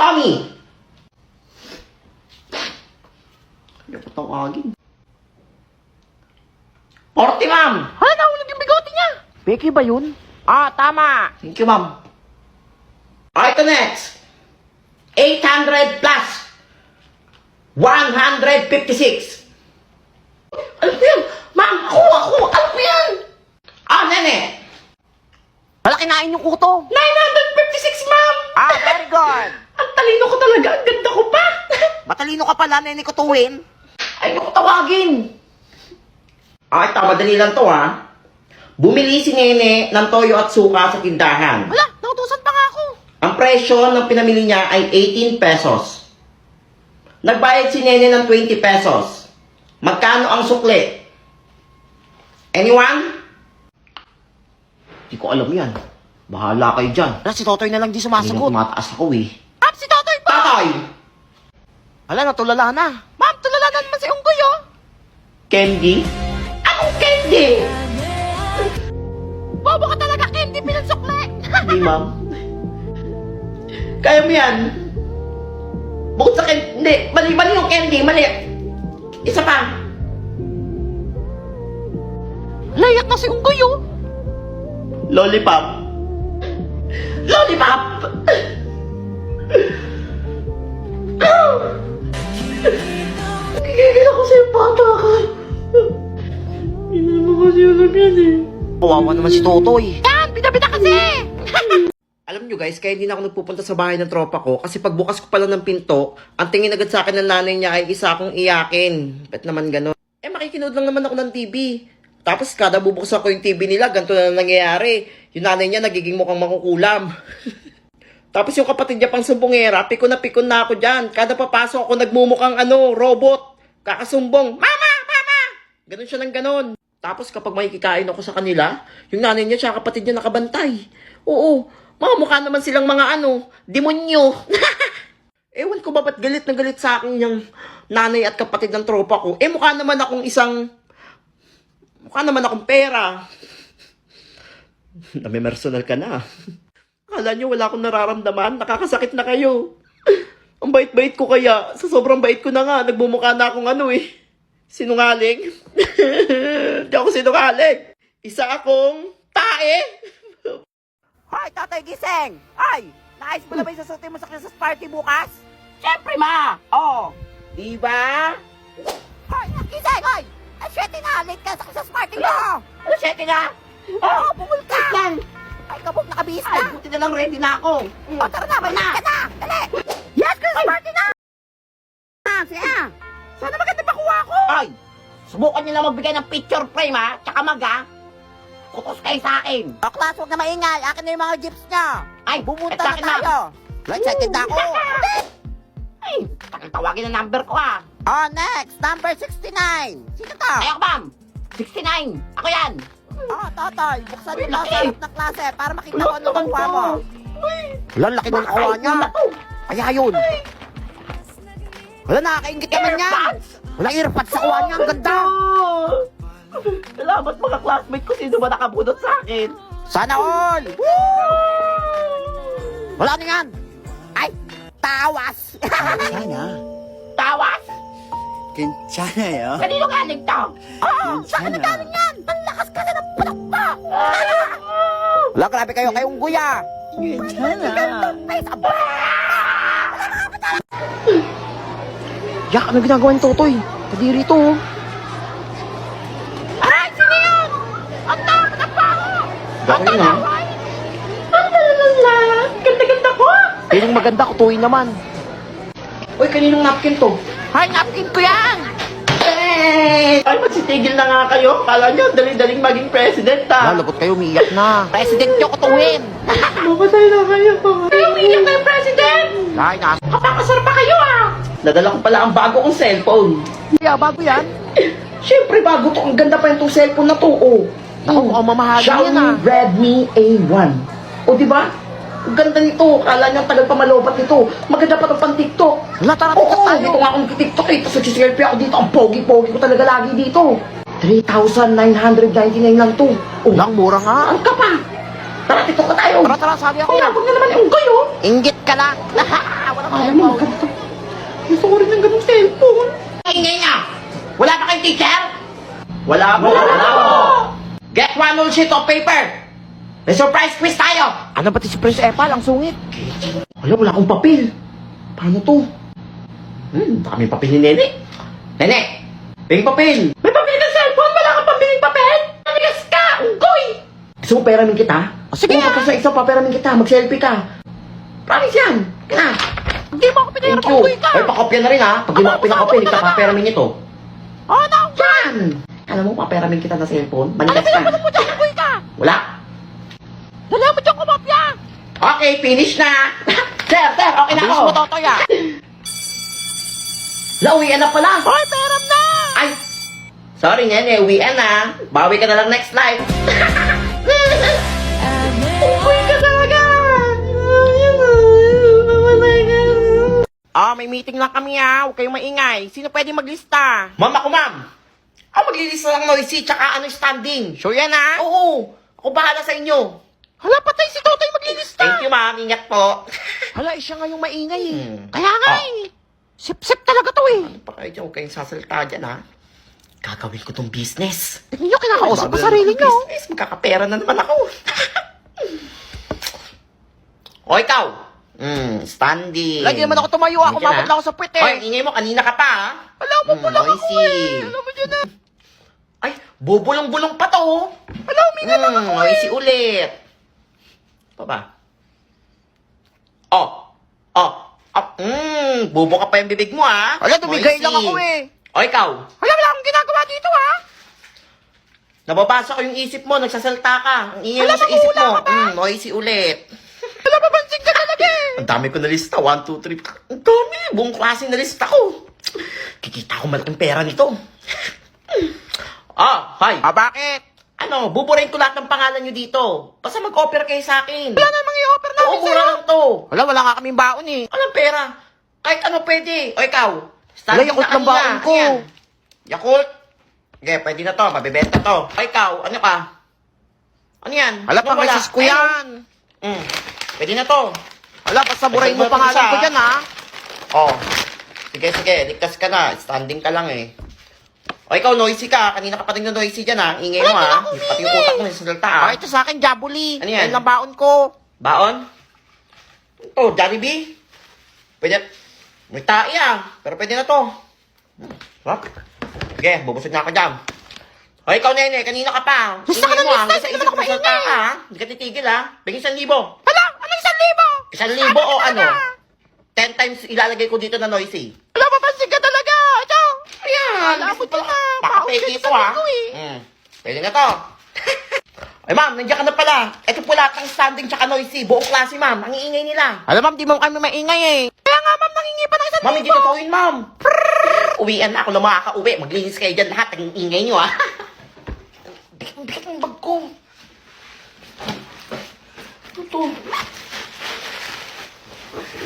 Tommy! Ano ko tawagin? 40, ma'am! Hala, nahulog yung bigote niya. Becky ba yun? Ah, tama. Thank you, ma'am. Alright, ito next. 800 plus 156. Ano po yan? Ma'am, ako. Ano po yan? Ah, nene. Hala, kinain yung kuto. 956, ma'am. Ah, very good. Ang talino ko talaga. Ang ganda ko pa. Matalino ka pala, nene ko tuwin. Ay, ko tawagin. Ay, madali lang to, ha. Bumili si Nene ng toyo at suka sa tindahan. Hala, nautusan pa nga ako. Ang presyo ng pinamili niya ay 18 pesos. Nagbayad si Nene ng 20 pesos. Magkano ang sukli? Anyone? Hindi ko alam yan. Bahala kayo dyan. Hala, si Totoy na lang di Hindi na sumasagot. tumataas ako eh. Ma'am, si Totoy pa. Tatay! Hala, natulala na. Ma'am, tulala na naman si Unggoy, oh. Candy? Anong candy? Bobo ka talaga, Candy, pinansukli. Hindi, ma'am. Kaya mo yan. Bukod sa candy. Hindi, mali yung candy. Mali. Isa pa. Layak na si Unggoy, oh. Lollipop. Lollipop! Kikigil ako sa'yo, bata ka. Hindi mo kasi alam yan eh. Kawawa naman si Totoy. Yan, bida-bida kasi. Alam nyo guys, kaya hindi na ako nagpupunta sa bahay ng tropa ko kasi pagbukas ko pala ng pinto, ang tingin agad sa akin ng nanay niya ay isa akong iyakin. Ba't naman gano'n? Eh makikinood lang naman ako ng TV. Tapos kada bubuksan ko yung TV nila, ganito na nangyayari. Yung nanay niya nagiging mukhang makukulam. Tapos yung kapatid niya pang sumbongera, pikon na ako dyan. Kada papasok ako nagmumukhang robot. Kakasumbong, Mama! Mama! Ganon siya ng ganon. Tapos kapag makikikain ako sa kanila, yung nanay niya tsaka kapatid niya nakabantay. Oo, mga mukha naman silang mga demonyo. Ewan ko ba ba't galit na galit sa akin yung nanay at kapatid ng tropa ko. Eh mukha naman akong pera. Nami-personal ka na. Akala nyo wala akong nararamdaman, nakakasakit na kayo. Ang bait-bait ko kaya, sa sobrang bait ko na nga, nagmumukha na akong sinungaling. Di ako sinungaling. Isa akong tae. Hoy, Totoy, gising. Ay, naayos mo na ba yung sasutin mo sa Christmas party bukas? Siyempre, ma. Oh, di ba? Hoy, gising, hoy. Ay, syete na, late ka sa Christmas party mo. Ano, siyete nga? Oo, bumul ka. Wait lang. Ay, kabog nakabihis Ay, na. buti na lang ready na ako. O, tara na, balik ka na. Dali. Yes, Christmas party na. Siya. Sana maganda pakuha ko. Ay, subukan nyo na magbigay ng picture frame, ha? Tsaka kutos kayo sa akin. O, class, huwag na maingay. Akin na yung mga gifts niya. Ay, Bumunta sa na akin tayo. Excited na ako. Ay, tawagin ang number ko, ha? Oh, next, number 69. Sino to? Ay, ako, ma'am. 69. Ako yan. Oh, Totoy, buksan Uy, mo na laki. sa harap ng klase para makita ko ano Naman makuha mo. Wala, laki ng kawa niya. Kaya yun. Wala, nakakaingit naman niya. Earbuds! Wala, earbuds sa kuha niya. Ang ganda. Salamat mga classmate ko. Sino ba nakabunot sa akin? Sana all. Wala ano yan. Ay, tawas. 괜찮아. Tawas? 괜찮아요. Kanino galing to? Oo, sa akin na galing yan. Ang lakas kasi ng palakpak. Wala, grabe kayo kayong guya. 괜찮아. Yak, ano ginagawa ni Totoy? Kadiri to. Aray, sino yun? Ang takot na pa ako! Gawin na. Ganda-ganda ko! Piling maganda ko, tuwi naman. Uy, kaninong napkin to? Hay, napkin ko yan! Ay, magsitigil na nga kayo. Kala nyo, dali-daling maging president, ha? Lalagot kayo, umiiyak na. President nyo ko tuwin! Mamatay na kayo. Ay, umiiyak na yung president! Ay, Kapakasar pa kayo, ha? Nadala ko pala ang bago kong cellphone. yeah, bago yan. Siyempre, bago to. Ang ganda pa yung cellphone na to, oh. Naku, mukhang mamahali Xiaomi yan, ah. Redmi A1. O, diba? Ang ganda nito. Kala niya tagal pa malobat nito. Maganda pa ito pang TikTok. Wala, tara, Oo, TikTok tayo. dito nga ako nag-TikTok eh. Tapos nag-selfie ako dito. Ang pogi-pogi ko talaga lagi dito. 3,999 lang to. Oh, Lang, mura nga. ang ka pa. Tara, TikTok ka tayo. Tara, sabi ako. Kaya, huwag na naman yung kayo. Inggit ka lang. Wala Akala mo maganda. Gusto ko rin ng ganung cellphone. Ingay nga! Wala pa kayong teacher? Wala po. Get one whole sheet of paper. May surprise quiz tayo. Ano ba si Prince Epal? Ang sungit. Wala akong papel. Paano to? Dami papel ni Nene. Nene, ping papel. May papel ka cellphone, wala kang pambiling papel. Nanigas ka, unggoy. Gusto mo peramin kita? Sige na. Kung sa isang paperamin kita, mag-selfie ka. Promise yan. Kaya. Hindi mo ako pinahirap Thank you. Ay, pakopya na rin ha. Pag di mo ako pinakopya, hindi ka paperamin ito. Oh, no! Yan! Alam mo, paperamin kita na cellphone. Manigas ka. mo dyan? Unggoy ka! Wala. Dala mo dyan kumapya! Okay, finish na. Sir, okay na Bilis ako. mo, Totoy, ah! Uwian na pala. Hoy, peram na! Ay! Sorry, Nene. Uwian na. Bawi ka na lang next life. Uwi ka talaga. May meeting lang kami, ah. Huwag kayong maingay. Sino pwede maglista? Ma'am ako, ma'am. Ako maglilista lang noisy tsaka standing. Sure yan, ah? Oo. Ako bahala sa inyo. Hala, patay si Totoy maglilista. Thank you, ma'am. Ingat po. Hala, siya nga yung maingay, eh. Hmm. Kaya nga, eh. Sip-sip talaga to, eh. Ano pa kayo dyan? Huwag kayong sasalita dyan, ha? Gagawin ko tong business. Tignan nyo, kinakausap ko Bago sarili ng nyo. business, magkakapera na naman ako. O, ikaw. Standing. Lagi naman ako tumayo, ako mabot lang ako sa puwet, eh. Hoy, ingay mo. Kanina ka pa, ha? Alam mo pala ako, noisy. eh. Alam mo dyan, ah. Ay, bubulong-bulong pa to. oh. Alam, huminga lang ako, eh. Noisy ulit. Pa ba? Bubo ka pa yung bibig mo, ha? Wala, tumigay Noisy. lang ako, eh. O, ikaw. Wala akong ginagawa dito, ah. Nababasa ko yung isip mo, nagsasalta ka. Ang ingay mo Alam, sa isip mahula mo. ka ba? Noisy ulit. Wala, papansin ka talaga, eh. Ang dami ko na lista. 1, 2, 3. Ang dami. Buong klase na lista ko. Kikita ko malaking pera nito. Hi. Bakit? Ano, buburahin ko lahat ng pangalan nyo dito. Basta mag-offer kayo sa akin. Wala namang i-offer Oo, namin mura sa'yo. lang to. Wala nga kaming baon, eh. Anong pera? Kahit ano pwede. O ikaw. Wala, Yakult lang baon ko. Ayan. Yakult? Okay, pwede na to. Mabibenta to. O ikaw, ano ka? Ano yan? Wala, Ano pang resis ko yan. Pwede na to. Wala, basta burahin mo Ay, pangalan isa, ko dyan, ha. Oh. Sige. Ligtas ka na. Standing ka lang eh. O ikaw, noisy ka. Kanina ka pa rin noisy dyan ha. Ingay mo ha. Pati yung utak mo yung salta ha. Ito sa akin, Jabuli. Ano yan? Yan lang baon ko. Baon? Ito, Jollibee. Pwede. May tae ah. Pero pwede na to. Sarap. Sige, bubusog na ako dyan. O ikaw, Nene. Kanina ka pa. Gusto ka Ingay ng mo ha. lista, Sa hindi isip naman mo ako salta maingay. ka ha. Hindi ka titigil ha. Bigyan 1,000. Wala, ano 1,000? 1,000 o ano? 10 times ilalagay ko dito na noisy. Wala, papansin ka talaga. Ito. Ayan. Wala mo dyan, ah. Pakapeki ito, Pausap ah. sa ko, Pwede na to. Ay, ma'am, nandiyan ka na pala. Ito po lahat ng standing tsaka noisy. Buong klase, ma'am. Ang iingay nila. Alam, ma'am, di mo kami maingay, eh. Kaya nga, ma'am, nangingi pa ng 1,000. Ma'am, hindi totoo yun, ma'am. Uwian na ako na makaka-uwi. Maglinis kayo dyan lahat. Ang ingay nyo, ah. Bigat ng bag ko. Ano to?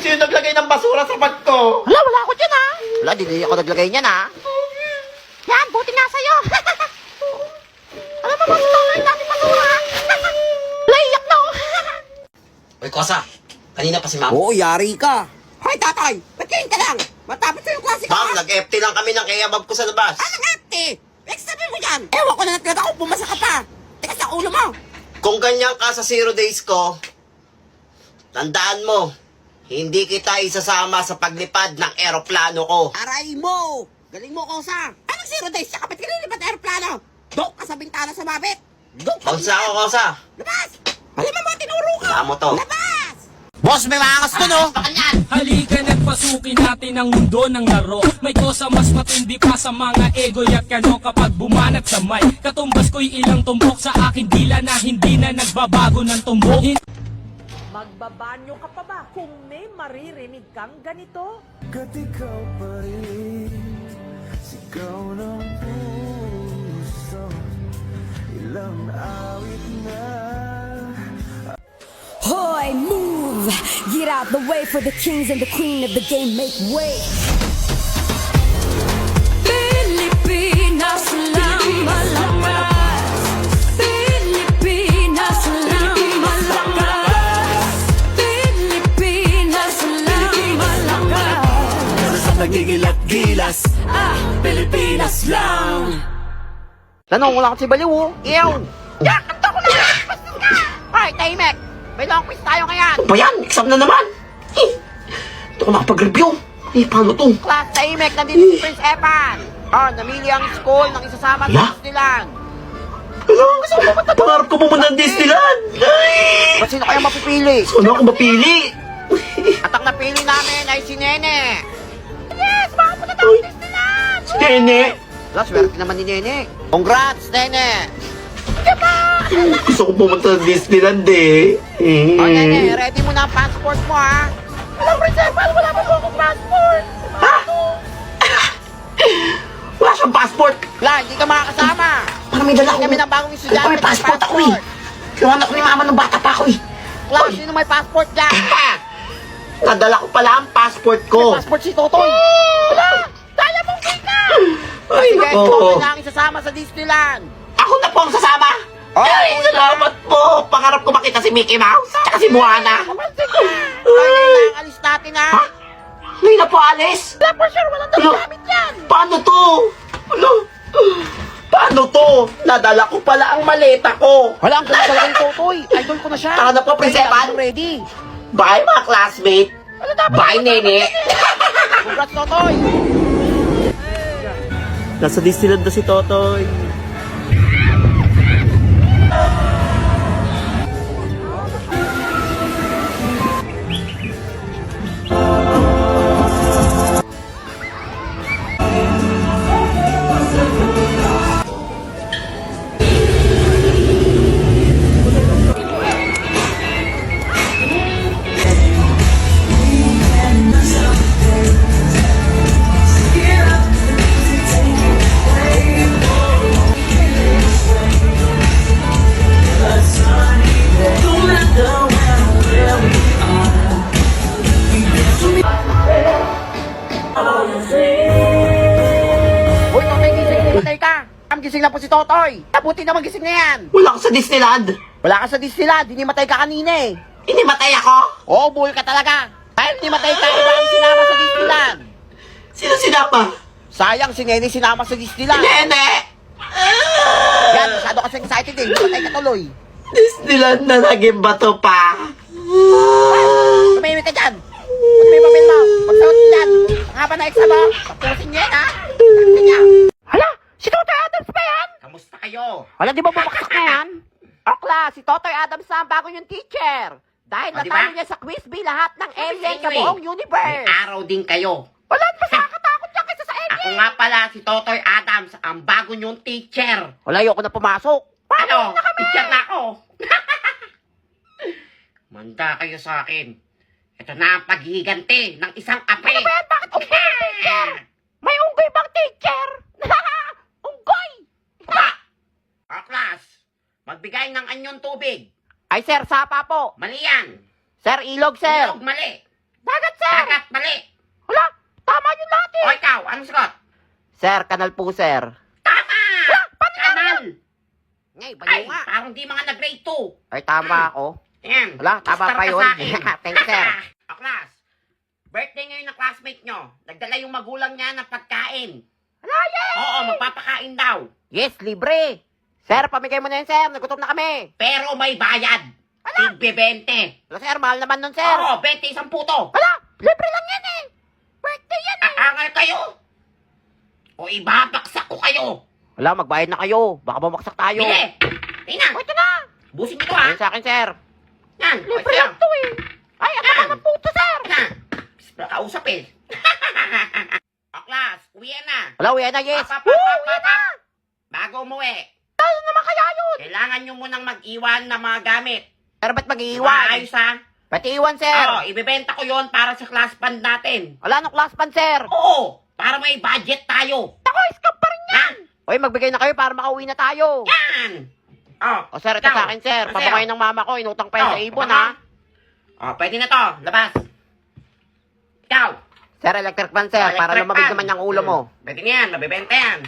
Sino naglagay ng basura sa bag ko? Wala ako dyan, ha. Wala, di ako naglagay niyan, ha. Yan, buti nga sa'yo. Alam mo, mas ito ang dami masura. Wala, iyak na, oh. Uy, Kosa. Kanina pa si ma'am. Oo, yari ka. Hoy, tatay, ba't kayo ka lang? Matapos yung klase ko. Ma'am, nag-FT lang kami ng kayabab ko sa labas. Anong empty? Sabi mo yan. Ewan ko na nagkata kung pumasa ka pa. Teka sa ulo mo. Kung ganyan ka sa 0 days ko, tandaan mo, hindi kita isasama sa paglipad ng eroplano ko. Aray mo! Galing mo, Kosa. Anong 0 days? Saka ba't ka nilipat aeroplano? Dok ka sa bintana sa mabit. Dok ka. Bagsa ako, Kosa. Labas! Alam mo, tinuro ka. Saan mo to? Labas! Boss, may maangas to, no? Halika nagpasukin natin ang mundo ng laro. May kosa mas matindi pa sa mga ego at kano kapag bumanat sa mic. Katumbas ko'y ilang tumbok sa aking dila na hindi na nagbabago ng tumbok. Magbabanyo ka pa ba kung may maririnig kang ganito? Kat ikaw pa rin, sigaw ng puso, ilang awit na. Hoy, move! Get out the way for the kings and the queen of the game. Make way! Pilipinas lang malakas. Pilipinas lang malakas. Pilipinas lang malakas. Gigil at gilas, Pilipinas lang. Tanong, wala kasi baliw, oh. Ew! Yak! Kanto ko na! Bastos ka! Hoy, Tahimek! May long quiz tayo ngayon! Ano ba yan? Exam na naman. Ito ko makapag-review. Paano to? Class Tahimek, nandito si Prince Evan! Namili ang school ng isasama sa Yeah? Disneyland! Pangarap ko pumunta ng Disneyland. Ay! Ba't sino kaya mapipili? Ano ako mapili? At ang napili namin ay si Nene! Yes! Makapunta tayo sa Disneyland! Nene, Wala, swerte naman ni Nene! Congrats, Nene! gusto ko pumunta ng Disneyland eh. O, Nene, ready mo na ang passport mo, ha? Walang Prince Evan! Wala pa po akong passport! Wala siyang passport. Wala, hindi ka makakasama! Parang may dala ko. Hindi kami ng bagong estudyante. May passport ako eh. Kinuha ko ni mama nung bata pa ako eh. Class, sino may passport dyan? Nadala ko pala ang passport ko. May passport si Totoy! Wala! Kaya mong kita! Ay, Sige, nako. Totoy na ang isasama sa Disneyland! Ako na po ang sasama. Ay, salamat po. Pangarap ko makita si Mickey Mouse. Tsaka si Moana. Toy, ngayon na ang alis natin, ha? Ha? Ngayon na po, Alice. Wala for sure, walang Ano? gamit yan! Paano to? Ano? Paano to? Nadala ko pala ang maleta ko. Wala, ang galing talaga yung Totoy! Idol ko na siya! Taka na po, Prince Evan. Ready! Bye, mga classmate. Bye, Nene. Congrats, Totoy! Nasa Disneyland na si Totoy. Uy, Totoy, gising! Patay ka! Ang gising na po si Totoy! Mabuti naman gising na yan! Wala ko sa Disneyland. Wala ka sa Disneyland, hindi matay ka kanina eh! Hindi matay ako. Oo, buhay ka talaga! Dahil hindi matay ka, iba ang sinama sa Disneyland! Sino sinama? Sayang, si Nene sinama sa Disneyland! Nene! Yan, masyado kasi excited eh, hindi matay ka tuloy! Disneyland na naging bato pa. Tumimik ka dyan! Huwag may papel mo! Magsuot dyan! Ang haba na exam mo! Tapusin niya yan, ha! Tapusin niya! Hala! Si Totoy Adams ba yan? Kamusta kayo? Wala, di ba bumaksak na yan? Okla, si Totoy Adams na ang bago yung teacher! Dahil O, natalo diba? niya sa quiz bee lahat ng Sabi alien sa sa inyo eh. buong May universe! araw din kayo. Wala, mas nakakatakot yan kaysa sa alien! Ako nga pala si Totoy Adams, ang bago niyong teacher. Wala, ayoko na pumasok! Ano? Teacher na ako. Manda kayo sa akin. Ito na ang paghihiganti ng isang ape. Ano ba yan? Bakit unggoy ang teacher? May unggoy bang teacher? Unggoy! Class, magbigay ng anyong tubig. Ay, sir, sapa po! Mali yan. Sir, ilog, sir! Ilog, mali. Dagat, sir! Dagat, mali. Wala, tama yun lahat eh! O ikaw, anong sagot? Sir, kanal po, sir. Tama! Kanal! Ngay, Ay, baliw nga. parang di mga nag-grade 2. Ay, tama ako. Ayan. Wala, tama star pa ka yun. sa akin. Thank you, sir. O, class, birthday ngayon ng classmate nyo. Nagdala yung magulang niya ng pagkain. Wala, yes! Oo, magpapakain daw. Yes, libre. Sir, pamigay mo na yan, sir. Nagutom na kami. Pero may bayad. Tigbe 20. Wala, sir, mahal naman nun, sir. Oo, 20 isang puto. Wala, libre lang yan eh. Birthday yan eh. Aangal kayo. O ibabaksak ko kayo. Wala, magbayad na kayo. Baka bumaksak tayo. Bili. Tingnan. O, ito na. Busin nyo to ha. Yan sa akin, sir. Yan. Libre lang to eh. Ay, ang mga ng puto, sir. Yan. Kausap eh. O class, uwi na. Wala, uwi na, yes. Up. Uwi na. Bago umuwi. Ano naman kaya yun? Kailangan nyo munang mag-iwan ng mga gamit. Pero ba't mag-iiwan? Maayos ha. Pati iwan, sir. Oo, ibibenta ko yon para sa class fund natin. Wala nung class pan, sir. Oo, para may budget tayo. Ako, scam pa rin yan. Yan. Uy, magbigay na kayo para makauwi na tayo. Yan. O, sir, ito sa akin, sir. Ano Pabukayin ng mama ko. Inutang pa yan sa ibon, ha? Pwede na to. Labas. Ikaw. Sir, electric fan, sir. Para Electric lumabig fan. naman yung ulo mo. Pwede na yan. Mabibenta yan.